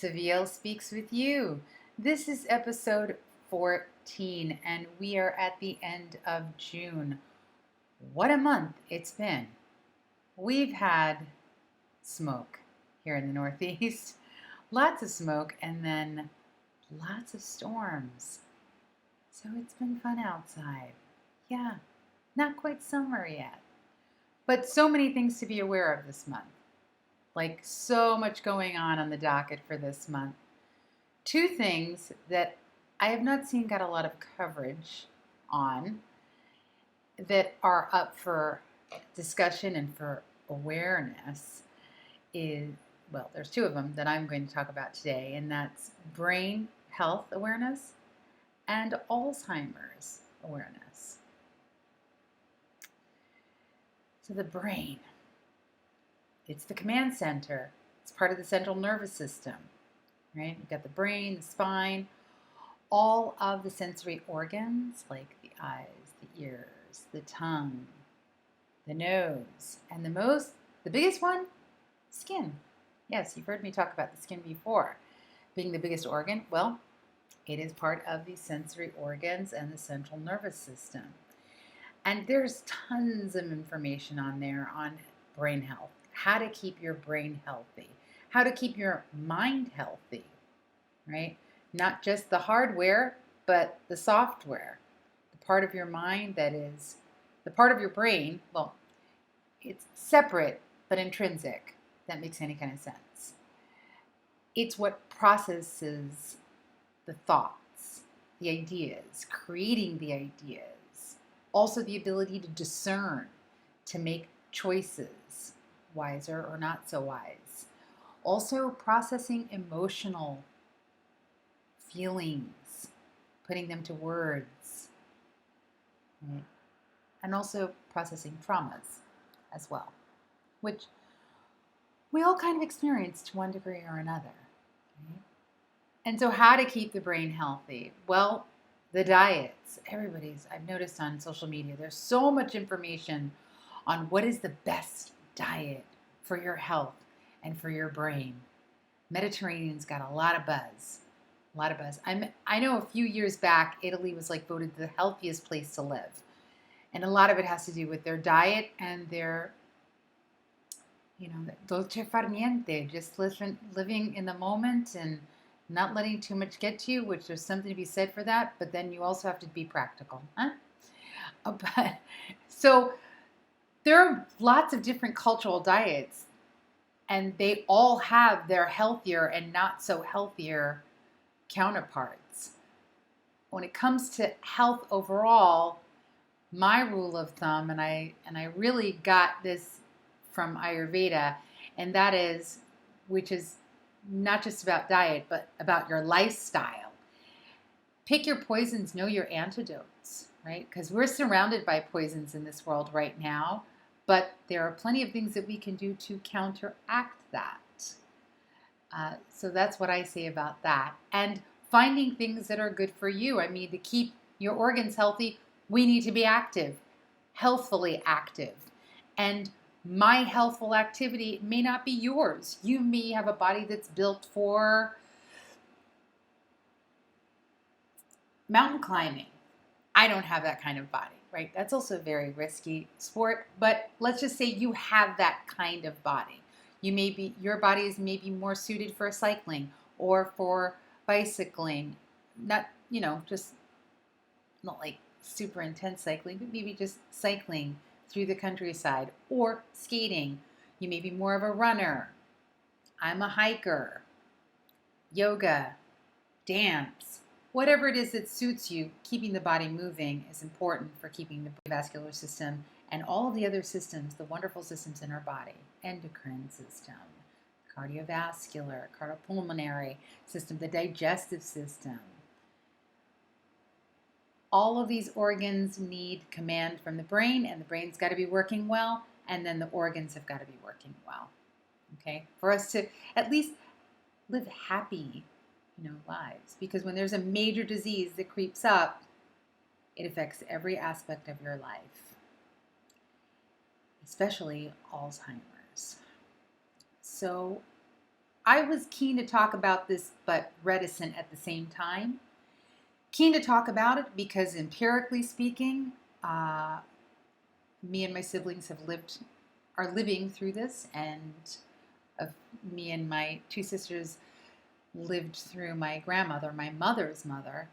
Taviel speaks with you. This is episode 14, and we are at the end of June. What a month it's been. We've had smoke here in the Northeast, lots of smoke, and then lots of storms. So it's been fun outside. Yeah, not quite summer yet, but so many things to be aware of this month. Like so much going on the docket for this month. Two things that I have not seen got a lot of coverage on that are up for discussion and for awareness is, well, there's two of them that I'm going to talk about today, and that's brain health awareness and Alzheimer's awareness. So the brain, it's the command center. It's part of the central nervous system, right? You've got the brain, the spine, all of the sensory organs like the eyes, the ears, the tongue, the nose, and the biggest one, skin. Yes, you've heard me talk about the skin before. Being the biggest organ, well, it is part of the sensory organs and the central nervous system. And there's tons of information on there on brain health, how to keep your brain healthy, how to keep your mind healthy, right? Not just the hardware, but the software. The part of your mind that is the part of your brain, well, it's separate but intrinsic. If that makes any kind of sense. It's what processes the thoughts, the ideas, creating the ideas. Also the ability to discern, to make choices, wiser or not so wise. Also processing emotional feelings, putting them to words, right? And also processing traumas as well, which we all kind of experience to one degree or another. Right? And so how to keep the brain healthy? Well, the diets. I've noticed on social media, there's so much information on what is the best diet for your health and for your brain. Mediterranean's got a lot of buzz. I know a few years back, Italy was voted the healthiest place to live. And a lot of it has to do with their diet and their, dolce far niente, just living in the moment and not letting too much get to you, which there's something to be said for that. But then you also have to be practical. So there are lots of different cultural diets, and they all have their healthier and not so healthier counterparts. When it comes to health overall, my rule of thumb, and I really got this from Ayurveda, and that is, which is not just about diet, but about your lifestyle. Pick your poisons, know your antidotes, right? Because we're surrounded by poisons in this world right now, but there are plenty of things that we can do to counteract that. So that's what I say about that. And finding things that are good for you. I mean, to keep your organs healthy, we need to be active, healthfully active. And my healthful activity may not be yours. You may have a body that's built for mountain climbing. I don't have that kind of body, right? That's also a very risky sport, but let's just say you have that kind of body. Your body is maybe more suited for cycling or for bicycling, not like super intense cycling, but maybe just cycling through the countryside or skating. You may be more of a runner. I'm a hiker. Yoga, dance, whatever it is that suits you, keeping the body moving is important for keeping the vascular system and all of the other systems, the wonderful systems in our body, endocrine system, cardiovascular, cardiopulmonary system, the digestive system. All of these organs need command from the brain, and the brain's got to be working well, and then the organs have got to be working well. Okay? For us to at least live happy, lives. Because when there's a major disease that creeps up, it affects every aspect of your life, especially Alzheimer's. So I was keen to talk about this, but reticent at the same time. Keen to talk about it because empirically speaking, me and my siblings are living through this, and me and my two sisters lived through my grandmother, my mother's mother,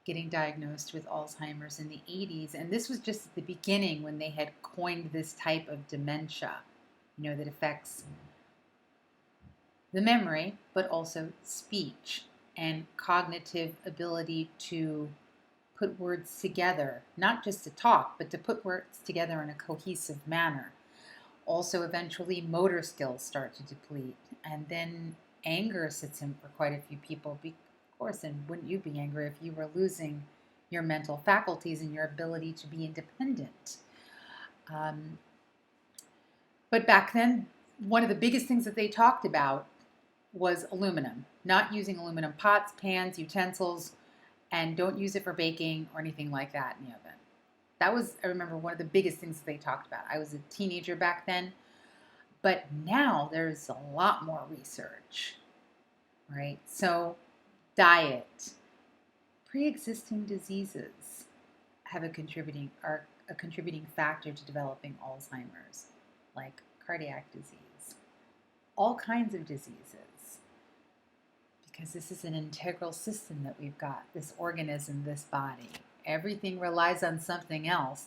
getting diagnosed with Alzheimer's in the 80s. And this was just at the beginning when they had coined this type of dementia, that affects the memory, but also speech and cognitive ability to put words together, not just to talk, but to put words together in a cohesive manner. Also, eventually, motor skills start to deplete, and then anger sits in for quite a few people. Of course, and wouldn't you be angry if you were losing your mental faculties and your ability to be independent? But back then, one of the biggest things that they talked about was aluminum, not using aluminum pots, pans, utensils, and don't use it for baking or anything like that in the oven. That was, I remember, one of the biggest things that they talked about. I was a teenager back then, but now there's a lot more research, right? So diet, pre-existing diseases are a contributing factor to developing Alzheimer's, like cardiac disease, all kinds of diseases. Because this is an integral system that we've got, this organism, this body. Everything relies on something else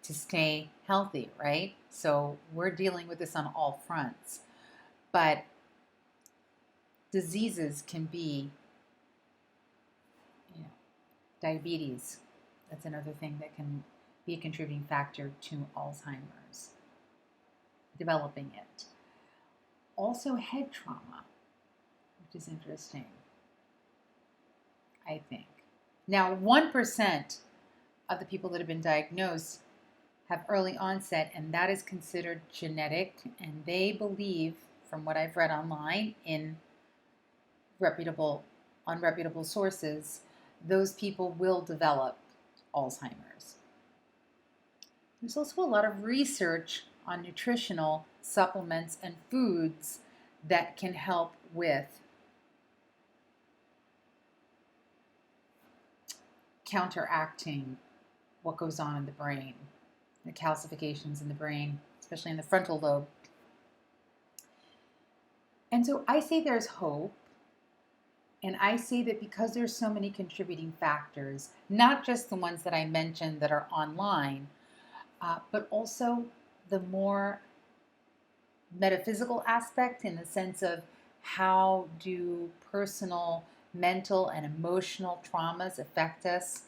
to stay healthy, right? So we're dealing with this on all fronts. But diseases can be, diabetes. That's another thing that can be a contributing factor to Alzheimer's, developing it. Also head trauma, which is interesting, I think. Now, 1% of the people that have been diagnosed have early onset, and that is considered genetic, and they believe, from what I've read online in unreputable sources, those people will develop Alzheimer's. There's also a lot of research on nutritional supplements and foods that can help with counteracting what goes on in the brain, the calcifications in the brain, especially in the frontal lobe. And so I say there's hope, and I say that because there's so many contributing factors, not just the ones that I mentioned that are online, but also the more metaphysical aspect, in the sense of how do personal, mental, and emotional traumas affect us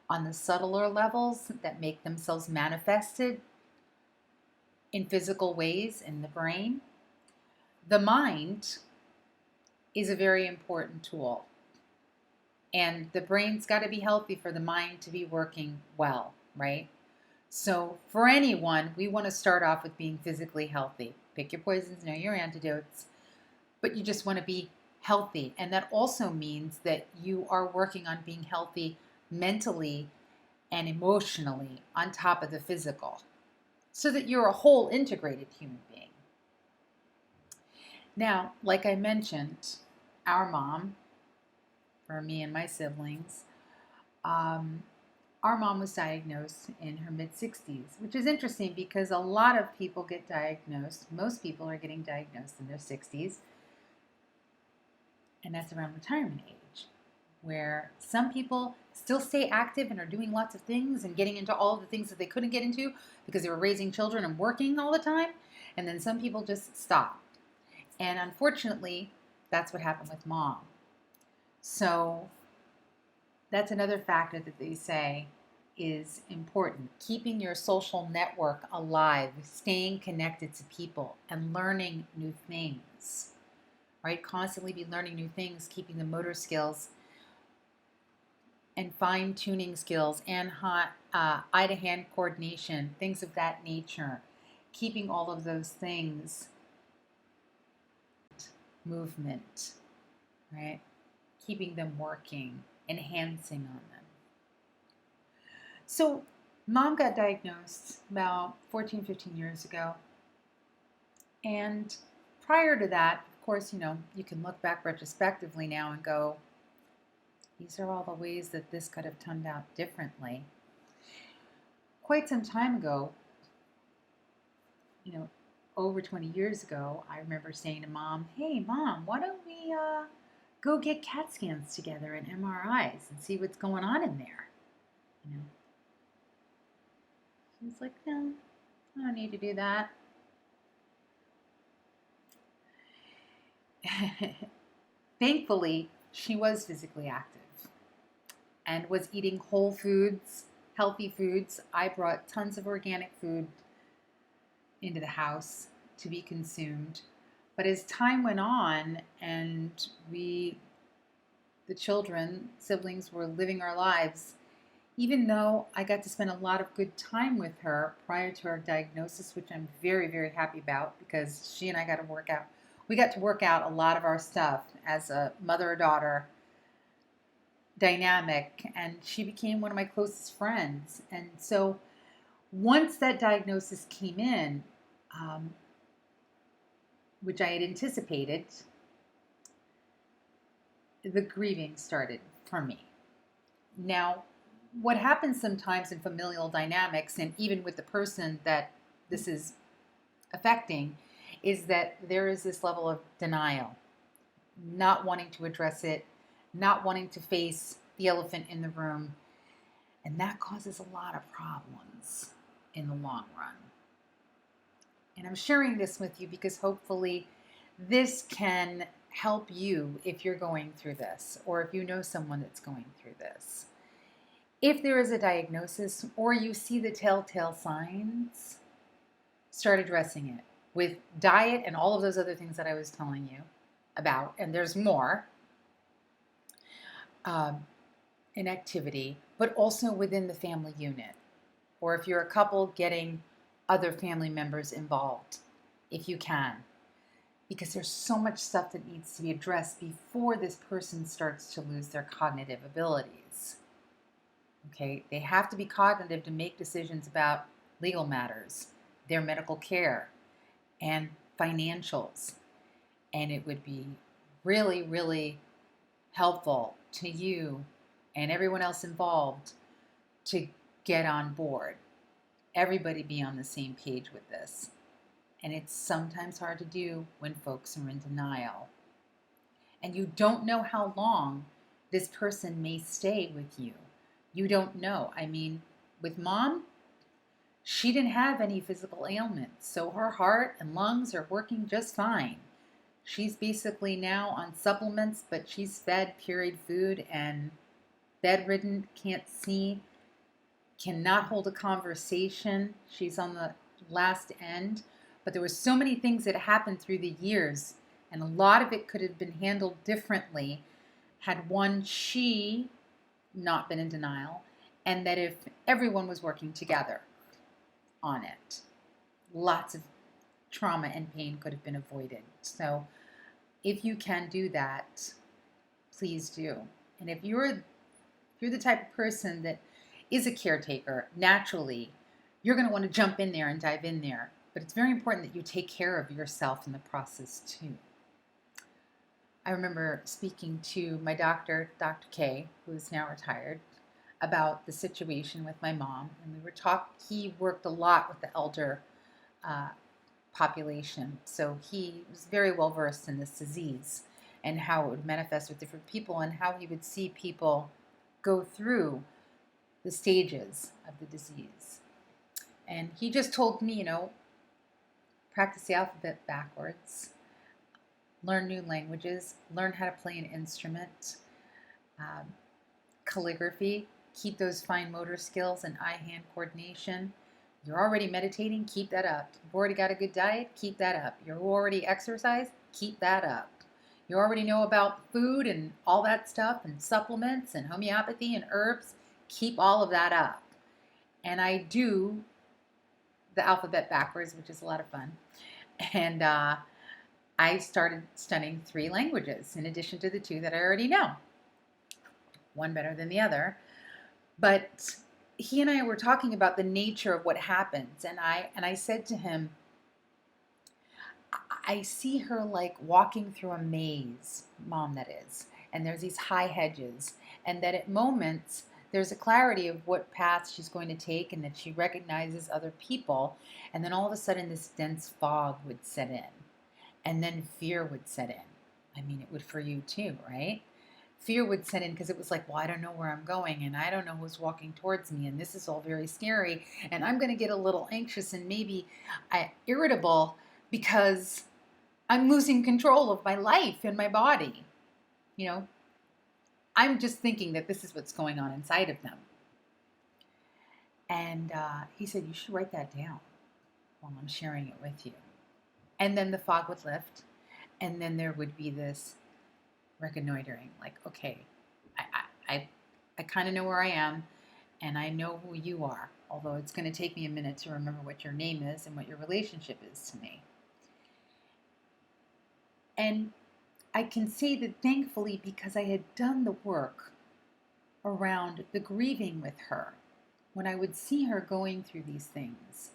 on the subtler levels that make themselves manifested in physical ways in the brain. The mind is a very important tool, and the brain's got to be healthy for the mind to be working well, right? So for anyone, we want to start off with being physically healthy. Pick your poisons, know your antidotes, but you just want to be healthy. And that also means that you are working on being healthy mentally and emotionally on top of the physical, so that you're a whole integrated human being. Now, like I mentioned, our mom, for me and my siblings, our mom was diagnosed in her mid-60s, which is interesting because a lot of people get diagnosed. Most people are getting diagnosed in their 60s, and that's around retirement age, where some people still stay active and are doing lots of things and getting into all of the things that they couldn't get into because they were raising children and working all the time, and then some people just stopped. And unfortunately, that's what happened with Mom. So that's another factor that they say is important. Keeping your social network alive, staying connected to people, and learning new things, right? Constantly be learning new things, keeping the motor skills and fine-tuning skills and eye-to-hand coordination, things of that nature. Keeping all of those things, movement, right? Keeping them working, enhancing on them. So Mom got diagnosed about 14, 15 years ago. And prior to that, of course, you can look back retrospectively now and go, these are all the ways that this could have turned out differently. Quite some time ago, over 20 years ago, I remember saying to Mom, hey, Mom, why don't we go get CAT scans together and MRIs and see what's going on in there? She was like, no, I don't need to do that. Thankfully, she was physically active and was eating whole foods, healthy foods. I brought tons of organic food into the house to be consumed. But as time went on and the children, siblings, were living our lives, even though I got to spend a lot of good time with her prior to her diagnosis, which I'm very, very happy about because she and I got to work out. We got to work out a lot of our stuff as a mother-daughter dynamic, and she became one of my closest friends. And so once that diagnosis came in, which I had anticipated, the grieving started for me. Now, what happens sometimes in familial dynamics, and even with the person that this is affecting, is that there is this level of denial, not wanting to address it, not wanting to face the elephant in the room, and that causes a lot of problems in the long run. And I'm sharing this with you because hopefully this can help you if you're going through this, or if you know someone that's going through this. If there is a diagnosis or you see the telltale signs, start addressing it with diet and all of those other things that I was telling you about, and there's more, in activity, but also within the family unit. Or if you're a couple, getting other family members involved, if you can. Because there's so much stuff that needs to be addressed before this person starts to lose their cognitive abilities. Okay, they have to be cognitive to make decisions about legal matters, their medical care, and financials. And it would be really, really helpful to you and everyone else involved to get on board. Everybody be on the same page with this. And it's sometimes hard to do when folks are in denial. And you don't know how long this person may stay with you. You don't know. I mean, with Mom, she didn't have any physical ailments, so her heart and lungs are working just fine. She's basically now on supplements, but she's fed pureed food and bedridden, can't see, cannot hold a conversation. She's on the last end. But there were so many things that happened through the years, and a lot of it could have been handled differently had she not been in denial, and that if everyone was working together on it, lots of trauma and pain could have been avoided. So if you can do that, please do. And if you're the type of person that is a caretaker, naturally, you're going to want to jump in there and dive in there. But it's very important that you take care of yourself in the process too. I remember speaking to my doctor, Dr. K, who is now retired, about the situation with my mom. And we were he worked a lot with the elder population. So he was very well versed in this disease and how it would manifest with different people and how he would see people go through the stages of the disease. And he just told me, practice the alphabet backwards, learn new languages, learn how to play an instrument, calligraphy, keep those fine motor skills and eye-hand coordination. You're already meditating, keep that up. You've already got a good diet, keep that up. You're already exercised, keep that up. You already know about food and all that stuff and supplements and homeopathy and herbs, keep all of that up. And I do the alphabet backwards, which is a lot of fun. And I started studying 3 languages in addition to the 2 that I already know. One better than the other. But he and I were talking about the nature of what happens. And I said to him, I see her like walking through a maze, mom that is, and there's these high hedges, and that at moments there's a clarity of what path she's going to take and that she recognizes other people, and then all of a sudden this dense fog would set in, and then fear would set in. I mean, it would for you too, right? Fear would set in because it was like, well, I don't know where I'm going and I don't know who's walking towards me and this is all very scary and I'm going to get a little anxious and maybe irritable because I'm losing control of my life and my body. You know, I'm just thinking that this is what's going on inside of them. And he said, you should write that down while I'm sharing it with you. And then the fog would lift and then there would be this reconnoitering, like, okay, I kind of know where I am and I know who you are, although it's going to take me a minute to remember what your name is and what your relationship is to me. And I can say that thankfully, because I had done the work around the grieving with her, when I would see her going through these things,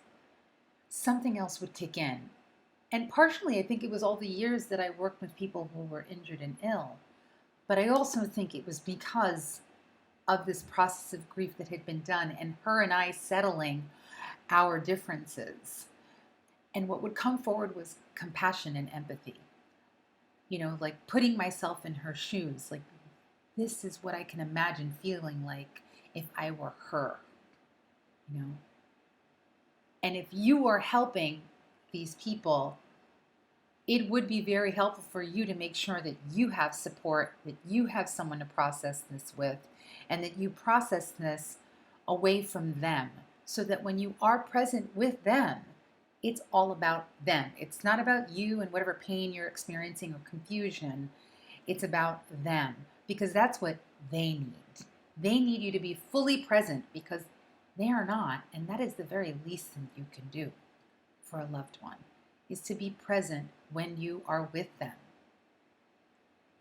something else would kick in. And partially, I think it was all the years that I worked with people who were injured and ill. But I also think it was because of this process of grief that had been done and her and I settling our differences. And what would come forward was compassion and empathy. You know, like putting myself in her shoes. Like, this is what I can imagine feeling like if I were her. You know? And if you are helping these people, it would be very helpful for you to make sure that you have support, that you have someone to process this with, and that you process this away from them, so that when you are present with them, it's all about them. It's not about you and whatever pain you're experiencing or confusion. It's about them, because that's what they need. They need you to be fully present because they are not, and that is the very least thing you can do for a loved one, is to be present when you are with them,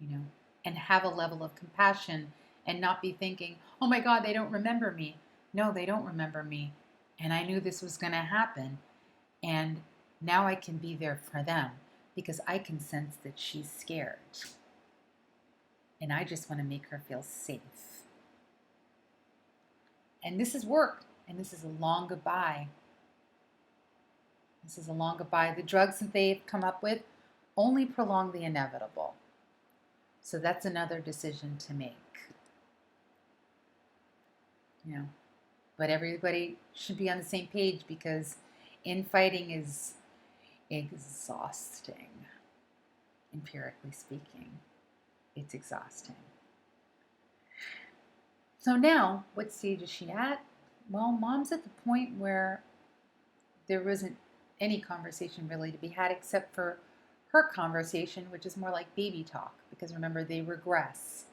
you know, and have a level of compassion and not be thinking, oh my God, they don't remember me. No, they don't remember me. And I knew this was going to happen. And now I can be there for them because I can sense that she's scared. And I just want to make her feel safe. And this is work. And this is a long goodbye. This is a long goodbye. The drugs that they've come up with only prolong the inevitable. So that's another decision to make. You know, but everybody should be on the same page because infighting is exhausting. Empirically speaking, it's exhausting. So now, what stage is she at? Well, mom's at the point where there isn't any conversation really to be had except for her conversation, which is more like baby talk, because remember, they regress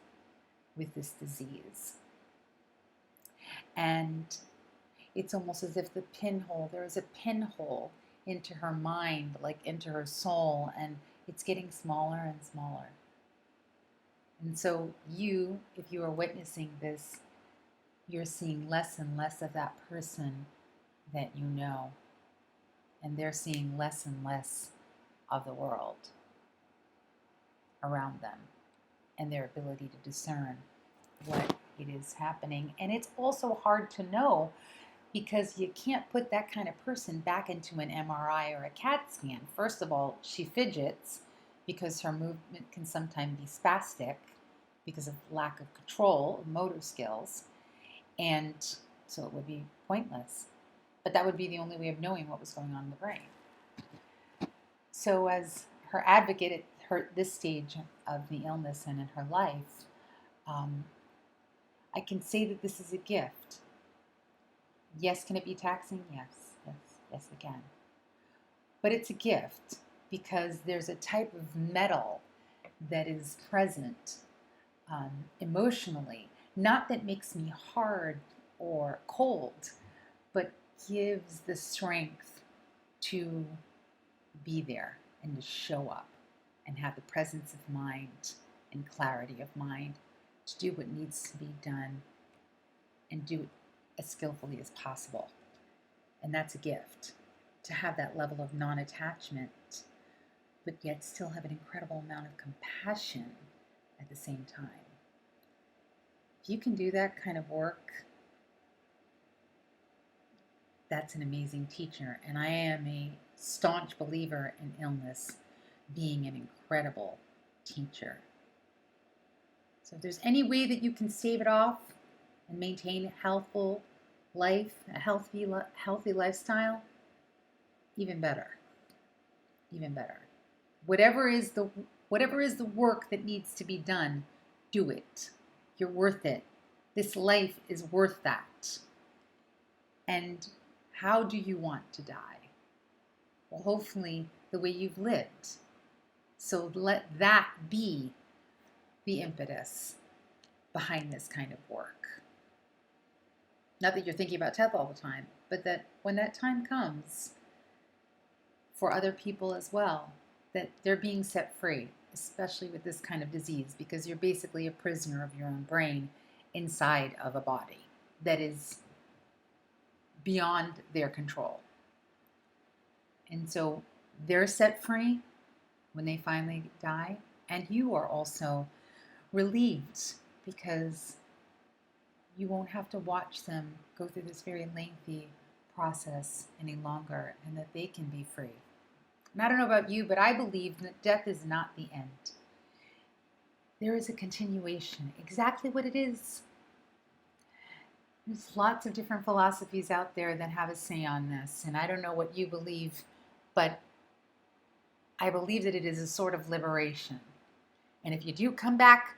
with this disease. And it's almost as if there is a pinhole into her mind, like into her soul, and it's getting smaller and smaller. And so if you are witnessing this, you're seeing less and less of that person that you know. And they're seeing less and less of the world around them and their ability to discern what it is happening. And it's also hard to know because you can't put that kind of person back into an MRI or a CAT scan. First of all, she fidgets because her movement can sometimes be spastic because of lack of control of motor skills. And so it would be pointless. But that would be the only way of knowing what was going on in the brain. So as her advocate at this stage of the illness and in her life, I can say that this is a gift. Yes, can it be taxing? Yes, it can. But it's a gift because there's a type of metal that is present emotionally, not that makes me hard or cold, but gives the strength to be there and to show up and have the presence of mind and clarity of mind to do what needs to be done and do it as skillfully as possible. And that's a gift, to have that level of non-attachment but yet still have an incredible amount of compassion at the same time. If you can do that kind of work, that's an amazing teacher. And I am a staunch believer in illness being an incredible teacher. So if there's any way that you can stave it off and maintain a healthful life, a healthy lifestyle, even better. Even better. Whatever is the work that needs to be done, do it. You're worth it. This life is worth that. And how do you want to die? Well, hopefully the way you've lived. So let that be the impetus behind this kind of work. Not that you're thinking about death all the time, but that when that time comes for other people as well, that they're being set free, especially with this kind of disease, because you're basically a prisoner of your own brain inside of a body that is beyond their control. And so they're set free when they finally die, and you are also relieved because you won't have to watch them go through this very lengthy process any longer, and that they can be free. And I don't know about you, but I believe that death is not the end. There is a continuation, exactly what it is. There's lots of different philosophies out there that have a say on this, and I don't know what you believe, but I believe that it is a sort of liberation. And if you do come back,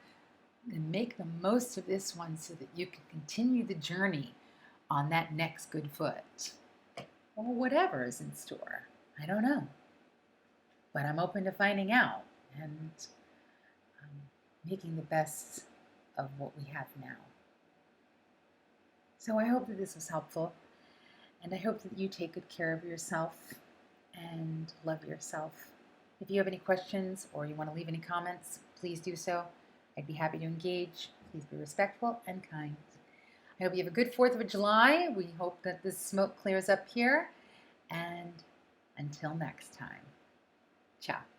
then make the most of this one so that you can continue the journey on that next good foot. Or whatever is in store. I don't know. But I'm open to finding out and making the best of what we have now. So I hope that this was helpful, and I hope that you take good care of yourself and love yourself. If you have any questions or you want to leave any comments, please do so. I'd be happy to engage. Please be respectful and kind. I hope you have a good 4th of July. We hope that this smoke clears up here. And until next time, ciao.